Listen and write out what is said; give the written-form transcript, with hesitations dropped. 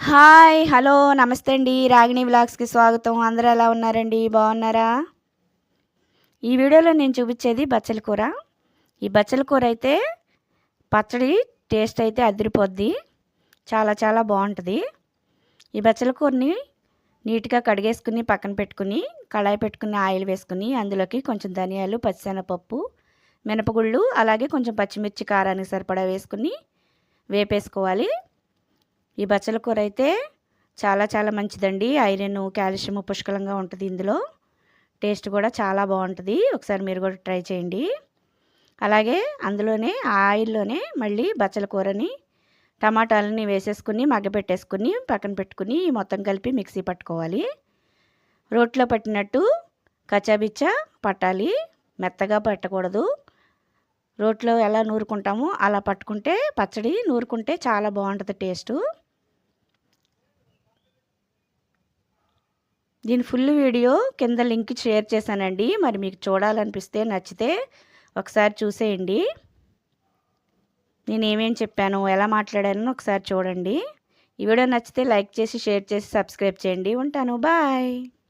Hi! Hello! నమస్తే అండి. రాగిణి వ్లాగ్స్‌కి స్వాగతం. అందరూ ఎలా ఉన్నారండి? బాగున్నారా? ఈ వీడియోలో నేను చూపించేది బచ్చల కూర. ఈ బచ్చల కూర అయితే పచ్చడి టేస్ట్ అయితే అదిరిపోద్ది. చాలా చాలా బాగుంటది. ఈ బచ్చల కూరని నీట్‌గా కడిగేసుకుని పక్కన పెట్టుకుని, కళాయి పెట్టుకుని ఆయిల్ వేసుకుని, అందులోకి కొంచెం ధనియాలు, పచ్చిశనగపప్పు, మినపగుళ్ళు, అలాగే కొంచెం పచ్చిమిర్చి కారానికి సరిపడా వేసుకుని వేపేసుకోవాలి. ఈ బచ్చల కూర అయితే చాలా చాలా మంచిదండి. ఐరన్, కాల్షియం పుష్కలంగా ఉంటుంది ఇందులో. టేస్ట్ కూడా చాలా బాగుంటుంది. ఒకసారి మీరు కూడా ట్రై చేయండి. అలాగే అందులోనే ఆ ఆయిల్లోనే మళ్ళీ బచ్చల కూరని టమాటాలని వేసేసుకుని మగ్గపెట్టేసుకుని పక్కన పెట్టుకుని మొత్తం కలిపి మిక్సీ పట్టుకోవాలి. రోట్లో పట్టినట్టు కచ్చాబిచ్చా పట్టాలి. మెత్తగా పట్టకూడదు. రోట్లో ఎలా నూరుకుంటామో అలా పట్టుకుంటే పచ్చడి నూరుకుంటే చాలా బాగుంటుంది టేస్టు. దీని ఫుల్ వీడియో కింద లింక్ షేర్ చేశానండి. మరి మీకు చూడాలనిపిస్తే నచ్చితే ఒకసారి చూసేయండి. నేను ఏమేం చెప్పాను, ఎలా మాట్లాడానో ఒకసారి చూడండి. ఈ వీడియో నచ్చితే లైక్ చేసి, షేర్ చేసి, సబ్స్క్రైబ్ చేయండి. ఉంటాను. బాయ్.